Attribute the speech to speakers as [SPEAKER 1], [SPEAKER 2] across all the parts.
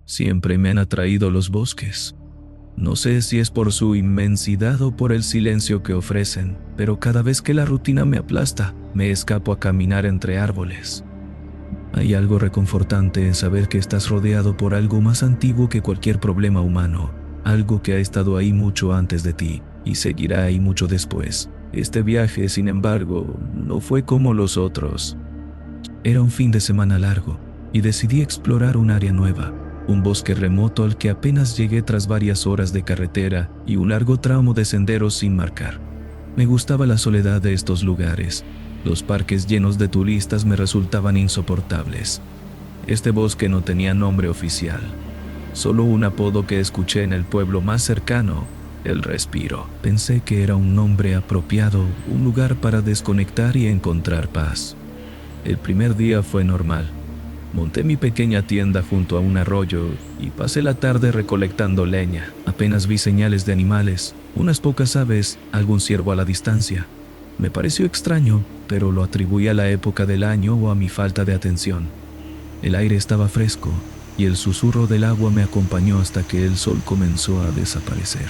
[SPEAKER 1] Siempre me han atraído los bosques. No sé si es por su inmensidad o por el silencio que ofrecen, pero cada vez que la rutina me aplasta, me escapo a caminar entre árboles. Hay algo reconfortante en saber que estás rodeado por algo más antiguo que cualquier problema humano, algo que ha estado ahí mucho antes de ti y seguirá ahí mucho después. Este viaje, sin embargo, no fue como los otros. Era un fin de semana largo y decidí explorar un área nueva, un bosque remoto al que apenas llegué tras varias horas de carretera y un largo tramo de senderos sin marcar. Me gustaba la soledad de estos lugares. Los parques llenos de turistas me resultaban insoportables. Este bosque no tenía nombre oficial, solo un apodo que escuché en el pueblo más cercano, El Respiro. Pensé que era un nombre apropiado, un lugar para desconectar y encontrar paz. El primer día fue normal. Monté mi pequeña tienda junto a un arroyo y pasé la tarde recolectando leña. Apenas vi señales de animales, unas pocas aves, algún ciervo a la distancia. Me pareció extraño, pero lo atribuí a la época del año o a mi falta de atención. El aire estaba fresco y el susurro del agua me acompañó hasta que el sol comenzó a desaparecer.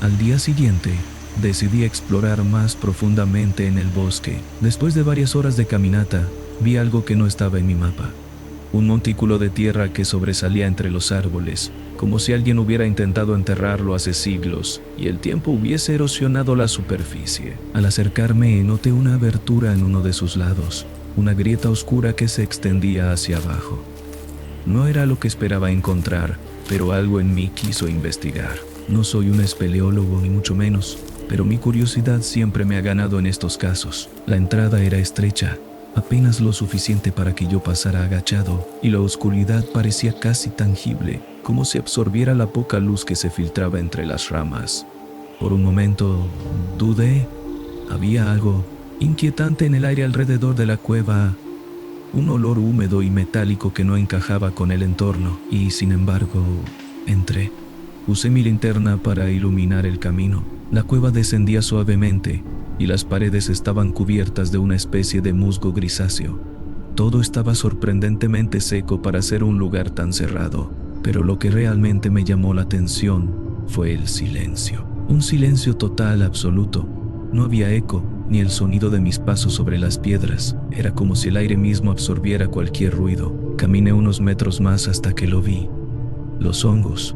[SPEAKER 1] Al día siguiente, decidí explorar más profundamente en el bosque. Después de varias horas de caminata, vi algo que no estaba en mi mapa. Un montículo de tierra que sobresalía entre los árboles, como si alguien hubiera intentado enterrarlo hace siglos y el tiempo hubiese erosionado la superficie. Al acercarme, noté una abertura en uno de sus lados, una grieta oscura que se extendía hacia abajo. No era lo que esperaba encontrar, pero algo en mí quiso investigar. No soy un espeleólogo ni mucho menos, pero mi curiosidad siempre me ha ganado en estos casos. La entrada era estrecha, apenas lo suficiente para que yo pasara agachado, y la oscuridad parecía casi tangible, como si absorbiera la poca luz que se filtraba entre las ramas. Por un momento dudé. Había algo inquietante en el aire alrededor de la cueva, un olor húmedo y metálico que no encajaba con el entorno, y sin embargo, entré. Usé mi linterna para iluminar el camino. La cueva descendía suavemente y las paredes estaban cubiertas de una especie de musgo grisáceo. Todo estaba sorprendentemente seco para ser un lugar tan cerrado, pero lo que realmente me llamó la atención fue el silencio. Un silencio total, absoluto. No había eco, ni el sonido de mis pasos sobre las piedras. Era como si el aire mismo absorbiera cualquier ruido. Caminé unos metros más hasta que lo vi. Los hongos.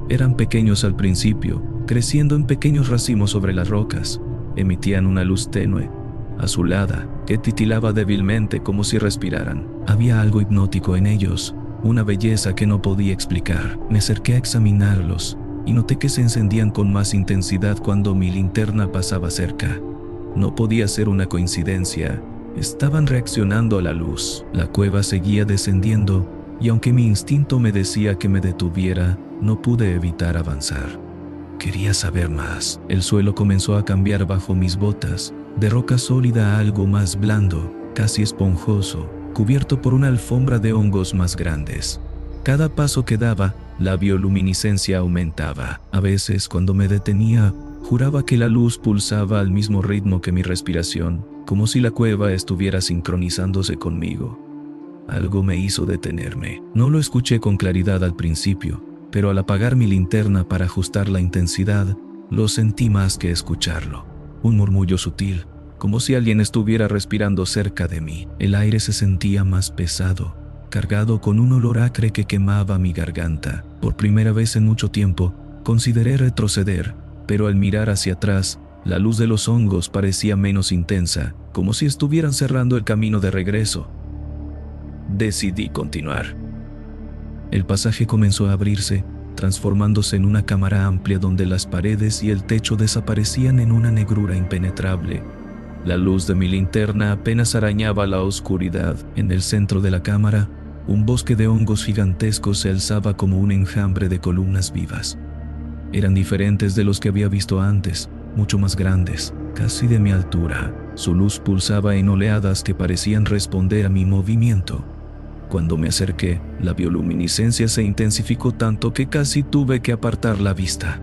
[SPEAKER 1] Eran pequeños al principio, creciendo en pequeños racimos sobre las rocas. Emitían una luz tenue, azulada, que titilaba débilmente como si respiraran. Había algo hipnótico en ellos, una belleza que no podía explicar. Me acerqué a examinarlos y noté que se encendían con más intensidad cuando mi linterna pasaba cerca. No podía ser una coincidencia. Estaban reaccionando a la luz. La cueva seguía descendiendo y aunque mi instinto me decía que me detuviera, no pude evitar avanzar. Quería saber más. El suelo comenzó a cambiar bajo mis botas, de roca sólida a algo más blando, casi esponjoso, cubierto por una alfombra de hongos más grandes. Cada paso que daba, la bioluminiscencia aumentaba. A veces, cuando me detenía, juraba que la luz pulsaba al mismo ritmo que mi respiración, como si la cueva estuviera sincronizándose conmigo. Algo me hizo detenerme. No lo escuché con claridad al principio, pero al apagar mi linterna para ajustar la intensidad, lo sentí más que escucharlo. Un murmullo sutil, como si alguien estuviera respirando cerca de mí. El aire se sentía más pesado, cargado con un olor acre que quemaba mi garganta. Por primera vez en mucho tiempo, consideré retroceder, pero al mirar hacia atrás, la luz de los hongos parecía menos intensa, como si estuvieran cerrando el camino de regreso. Decidí continuar. El pasaje comenzó a abrirse, transformándose en una cámara amplia donde las paredes y el techo desaparecían en una negrura impenetrable. La luz de mi linterna apenas arañaba la oscuridad. En el centro de la cámara, un bosque de hongos gigantescos se alzaba como un enjambre de columnas vivas. Eran diferentes de los que había visto antes, mucho más grandes, casi de mi altura. Su luz pulsaba en oleadas que parecían responder a mi movimiento. Cuando me acerqué, la bioluminiscencia se intensificó tanto que casi tuve que apartar la vista.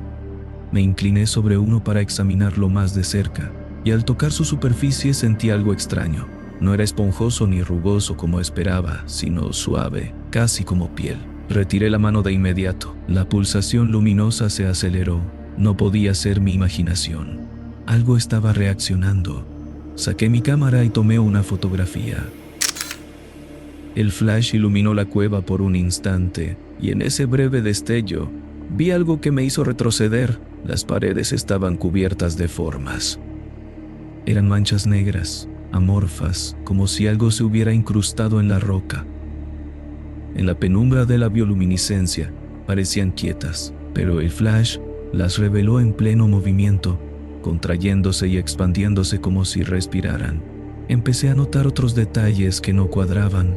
[SPEAKER 1] Me incliné sobre uno para examinarlo más de cerca, y al tocar su superficie sentí algo extraño. No era esponjoso ni rugoso como esperaba, sino suave, casi como piel. Retiré la mano de inmediato. La pulsación luminosa se aceleró. No podía ser mi imaginación. Algo estaba reaccionando. Saqué mi cámara y tomé una fotografía. El flash iluminó la cueva por un instante, y en ese breve destello vi algo que me hizo retroceder. Las paredes estaban cubiertas de formas. Eran manchas negras, amorfas, como si algo se hubiera incrustado en la roca. En la penumbra de la bioluminiscencia parecían quietas, pero el flash las reveló en pleno movimiento, contrayéndose y expandiéndose como si respiraran. Empecé a notar otros detalles que no cuadraban.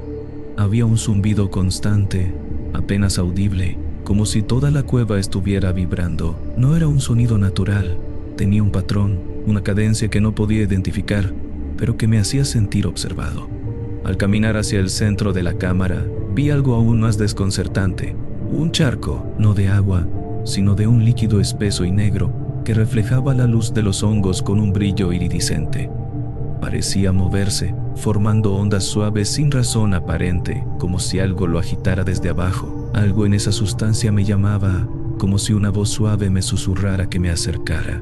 [SPEAKER 1] Había un zumbido constante, apenas audible, como si toda la cueva estuviera vibrando. No era un sonido natural, tenía un patrón, una cadencia que no podía identificar, pero que me hacía sentir observado. Al caminar hacia el centro de la cámara, vi algo aún más desconcertante. Un charco, no de agua, sino de un líquido espeso y negro que reflejaba la luz de los hongos con un brillo iridiscente. Parecía moverse, formando ondas suaves sin razón aparente, como si algo lo agitara desde abajo. Algo en esa sustancia me llamaba, como si una voz suave me susurrara que me acercara.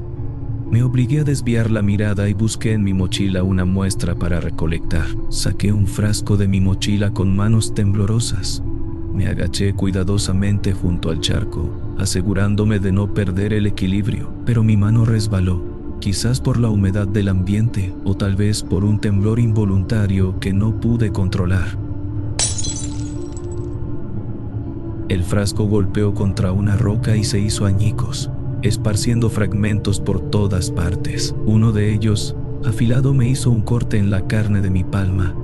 [SPEAKER 1] Me obligué a desviar la mirada y busqué en mi mochila una muestra para recolectar. Saqué un frasco de mi mochila con manos temblorosas. Me agaché cuidadosamente junto al charco, asegurándome de no perder el equilibrio, pero mi mano resbaló. Quizás por la humedad del ambiente o tal vez por un temblor involuntario que no pude controlar. El frasco golpeó contra una roca y se hizo añicos, esparciendo fragmentos por todas partes. Uno de ellos, afilado, me hizo un corte en la carne de mi palma.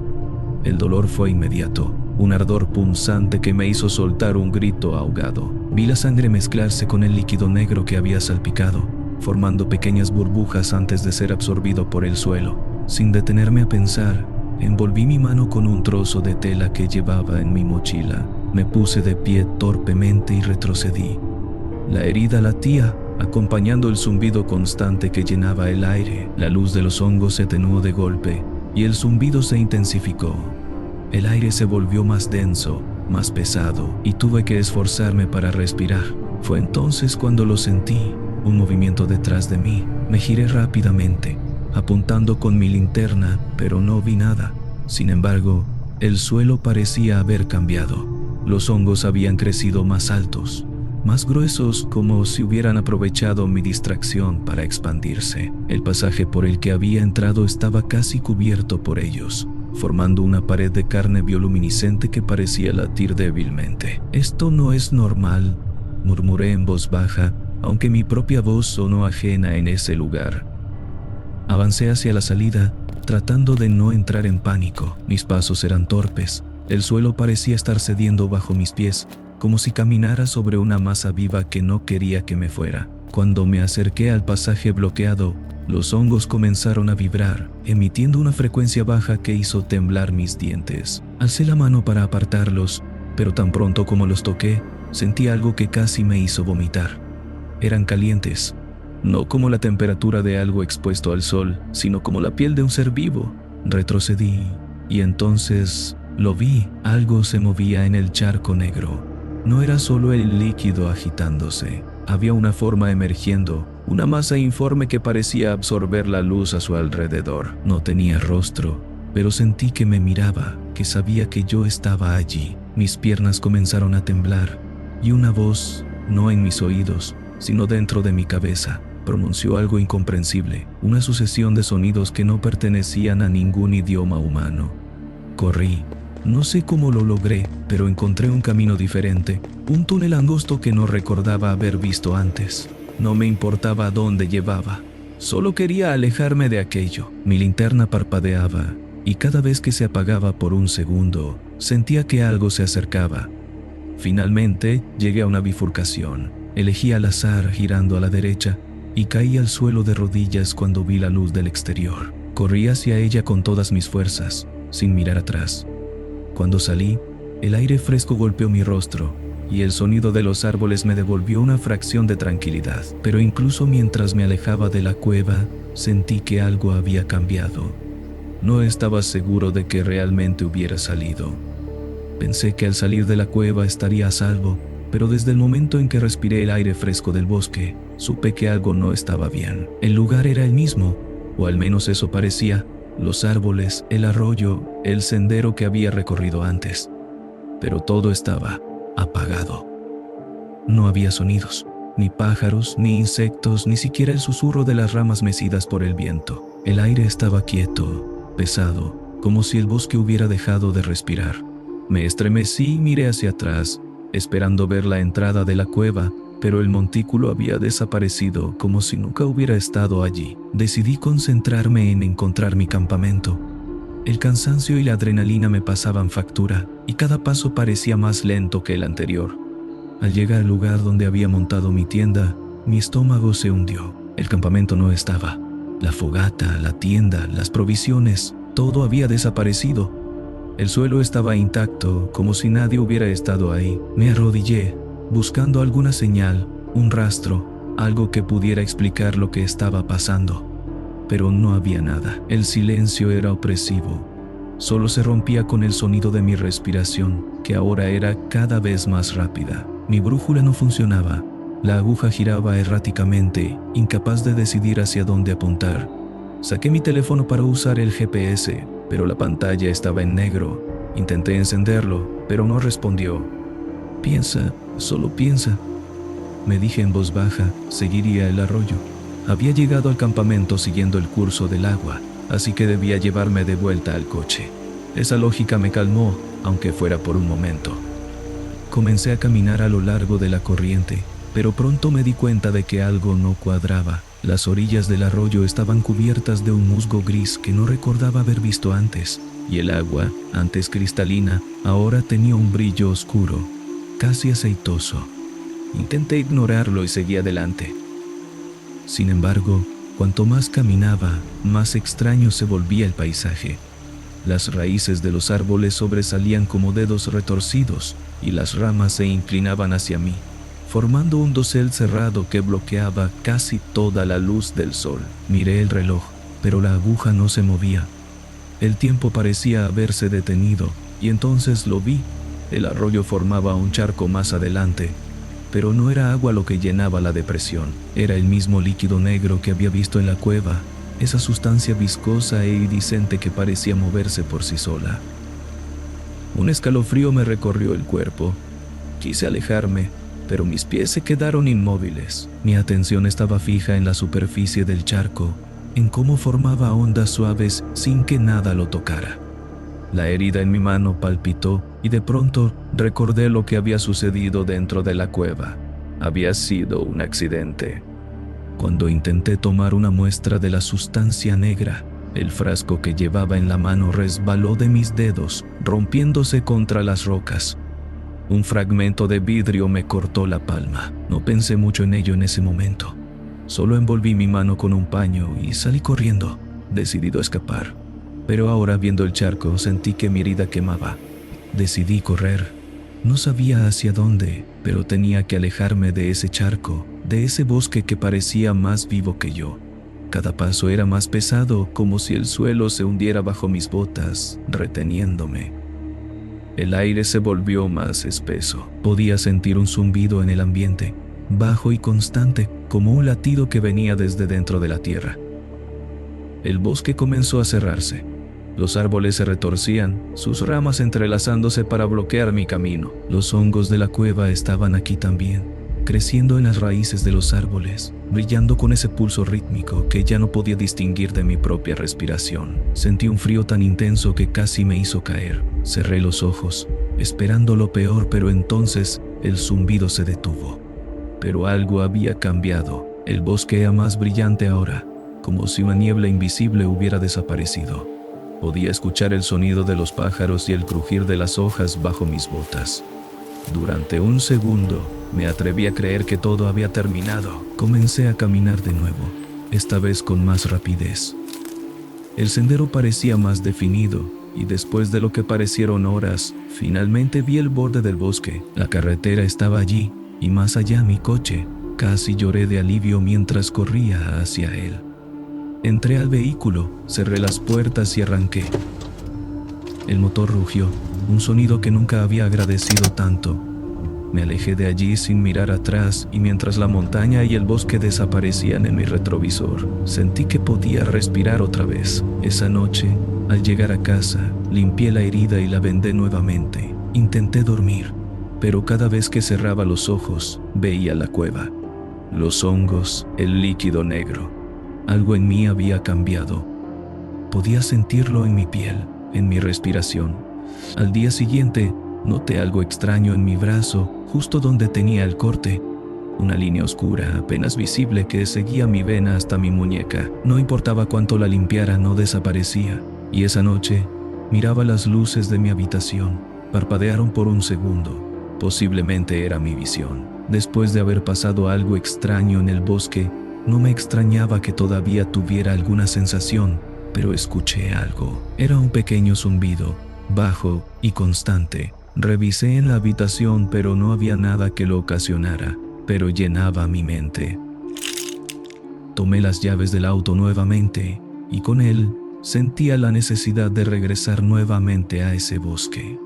[SPEAKER 1] El dolor fue inmediato, un ardor punzante que me hizo soltar un grito ahogado. Vi la sangre mezclarse con el líquido negro que había salpicado, formando pequeñas burbujas antes de ser absorbido por el suelo. Sin detenerme a pensar, envolví mi mano con un trozo de tela que llevaba en mi mochila. Me puse de pie torpemente y retrocedí. La herida latía, acompañando el zumbido constante que llenaba el aire. La luz de los hongos se atenuó de golpe y el zumbido se intensificó. El aire se volvió más denso, más pesado, y tuve que esforzarme para respirar. Fue entonces cuando lo sentí. Un movimiento detrás de mí. Me giré rápidamente, apuntando con mi linterna, pero no vi nada. Sin embargo, el suelo parecía haber cambiado. Los hongos habían crecido más altos, más gruesos, como si hubieran aprovechado mi distracción para expandirse. El pasaje por el que había entrado estaba casi cubierto por ellos, formando una pared de carne bioluminiscente que parecía latir débilmente. «Esto no es normal», murmuré en voz baja, aunque mi propia voz sonó ajena en ese lugar. Avancé hacia la salida, tratando de no entrar en pánico. Mis pasos eran torpes. El suelo parecía estar cediendo bajo mis pies, como si caminara sobre una masa viva que no quería que me fuera. Cuando me acerqué al pasaje bloqueado, los hongos comenzaron a vibrar, emitiendo una frecuencia baja que hizo temblar mis dientes. Alcé la mano para apartarlos, pero tan pronto como los toqué, sentí algo que casi me hizo vomitar. Eran calientes, no como la temperatura de algo expuesto al sol, sino como la piel de un ser vivo. Retrocedí, y entonces lo vi. Algo se movía en el charco negro. No era solo el líquido agitándose, había una forma emergiendo, una masa informe que parecía absorber la luz a su alrededor. No tenía rostro, pero sentí que me miraba, que sabía que yo estaba allí. Mis piernas comenzaron a temblar, y una voz, no en mis oídos, sino dentro de mi cabeza, pronunció algo incomprensible, una sucesión de sonidos que no pertenecían a ningún idioma humano. Corrí. No sé cómo lo logré, pero encontré un camino diferente, un túnel angosto que no recordaba haber visto antes. No me importaba a dónde llevaba, solo quería alejarme de aquello. Mi linterna parpadeaba, y cada vez que se apagaba por un segundo, sentía que algo se acercaba. Finalmente, llegué a una bifurcación. Elegí al azar girando a la derecha y caí al suelo de rodillas cuando vi la luz del exterior. Corrí hacia ella con todas mis fuerzas, sin mirar atrás. Cuando salí, el aire fresco golpeó mi rostro y el sonido de los árboles me devolvió una fracción de tranquilidad. Pero incluso mientras me alejaba de la cueva, sentí que algo había cambiado. No estaba seguro de que realmente hubiera salido. Pensé que al salir de la cueva estaría a salvo, pero desde el momento en que respiré el aire fresco del bosque, supe que algo no estaba bien. El lugar era el mismo, o al menos eso parecía: los árboles, el arroyo, el sendero que había recorrido antes. Pero todo estaba apagado. No había sonidos, ni pájaros, ni insectos, ni siquiera el susurro de las ramas mecidas por el viento. El aire estaba quieto, pesado, como si el bosque hubiera dejado de respirar. Me estremecí y miré hacia atrás, esperando ver la entrada de la cueva, pero el montículo había desaparecido como si nunca hubiera estado allí. Decidí concentrarme en encontrar mi campamento. El cansancio y la adrenalina me pasaban factura, y cada paso parecía más lento que el anterior. Al llegar al lugar donde había montado mi tienda, mi estómago se hundió. El campamento no estaba. La fogata, la tienda, las provisiones, todo había desaparecido. El suelo estaba intacto, como si nadie hubiera estado ahí. Me arrodillé, buscando alguna señal, un rastro, algo que pudiera explicar lo que estaba pasando. Pero no había nada. El silencio era opresivo. Solo se rompía con el sonido de mi respiración, que ahora era cada vez más rápida. Mi brújula no funcionaba. La aguja giraba erráticamente, incapaz de decidir hacia dónde apuntar. Saqué mi teléfono para usar el GPS, pero la pantalla estaba en negro. Intenté encenderlo, pero no respondió. Piensa, solo piensa. Me dije en voz baja, seguiría el arroyo. Había llegado al campamento siguiendo el curso del agua, así que debía llevarme de vuelta al coche. Esa lógica me calmó, aunque fuera por un momento. Comencé a caminar a lo largo de la corriente, pero pronto me di cuenta de que algo no cuadraba. Las orillas del arroyo estaban cubiertas de un musgo gris que no recordaba haber visto antes, y el agua, antes cristalina, ahora tenía un brillo oscuro, casi aceitoso. Intenté ignorarlo y seguí adelante. Sin embargo, cuanto más caminaba, más extraño se volvía el paisaje. Las raíces de los árboles sobresalían como dedos retorcidos y las ramas se inclinaban hacia mí, formando un dosel cerrado que bloqueaba casi toda la luz del sol. Miré el reloj, pero la aguja no se movía. El tiempo parecía haberse detenido, y entonces lo vi. El arroyo formaba un charco más adelante, pero no era agua lo que llenaba la depresión. Era el mismo líquido negro que había visto en la cueva, esa sustancia viscosa e iridiscente que parecía moverse por sí sola. Un escalofrío me recorrió el cuerpo. Quise alejarme, pero mis pies se quedaron inmóviles. Mi atención estaba fija en la superficie del charco, en cómo formaba ondas suaves sin que nada lo tocara. La herida en mi mano palpitó y de pronto recordé lo que había sucedido dentro de la cueva. Había sido un accidente. Cuando intenté tomar una muestra de la sustancia negra, el frasco que llevaba en la mano resbaló de mis dedos, rompiéndose contra las rocas. Un fragmento de vidrio me cortó la palma. No pensé mucho en ello en ese momento. Solo envolví mi mano con un paño y salí corriendo, decidido a escapar. Pero ahora, viendo el charco, sentí que mi herida quemaba. Decidí correr. No sabía hacia dónde, pero tenía que alejarme de ese charco, de ese bosque que parecía más vivo que yo. Cada paso era más pesado, como si el suelo se hundiera bajo mis botas, reteniéndome. El aire se volvió más espeso. Podía sentir un zumbido en el ambiente, bajo y constante, como un latido que venía desde dentro de la tierra. El bosque comenzó a cerrarse. Los árboles se retorcían, sus ramas entrelazándose para bloquear mi camino. Los hongos de la cueva estaban aquí también, creciendo en las raíces de los árboles, brillando con ese pulso rítmico que ya no podía distinguir de mi propia respiración. Sentí un frío tan intenso que casi me hizo caer. Cerré los ojos, esperando lo peor, pero entonces el zumbido se detuvo. Pero algo había cambiado. El bosque era más brillante ahora, como si una niebla invisible hubiera desaparecido. Podía escuchar el sonido de los pájaros y el crujir de las hojas bajo mis botas. Durante un segundo, me atreví a creer que todo había terminado. Comencé a caminar de nuevo, esta vez con más rapidez. El sendero parecía más definido, y después de lo que parecieron horas, finalmente vi el borde del bosque. La carretera estaba allí, y más allá mi coche. Casi lloré de alivio mientras corría hacia él. Entré al vehículo, cerré las puertas y arranqué. El motor rugió, un sonido que nunca había agradecido tanto. Me alejé de allí sin mirar atrás y mientras la montaña y el bosque desaparecían en mi retrovisor, sentí que podía respirar otra vez. Esa noche, al llegar a casa, limpié la herida y la vendé nuevamente. Intenté dormir, pero cada vez que cerraba los ojos, veía la cueva. Los hongos, el líquido negro. Algo en mí había cambiado. Podía sentirlo en mi piel, en mi respiración. Al día siguiente, noté algo extraño en mi brazo, justo donde tenía el corte. Una línea oscura, apenas visible, que seguía mi vena hasta mi muñeca. No importaba cuánto la limpiara, no desaparecía. Y esa noche, miraba las luces de mi habitación. Parpadearon por un segundo. Posiblemente era mi visión. Después de haber pasado algo extraño en el bosque, no me extrañaba que todavía tuviera alguna sensación, pero escuché algo. Era un pequeño zumbido, bajo y constante. Revisé en la habitación, pero no había nada que lo ocasionara, pero llenaba mi mente. Tomé las llaves del auto nuevamente, y con él sentía la necesidad de regresar nuevamente a ese bosque.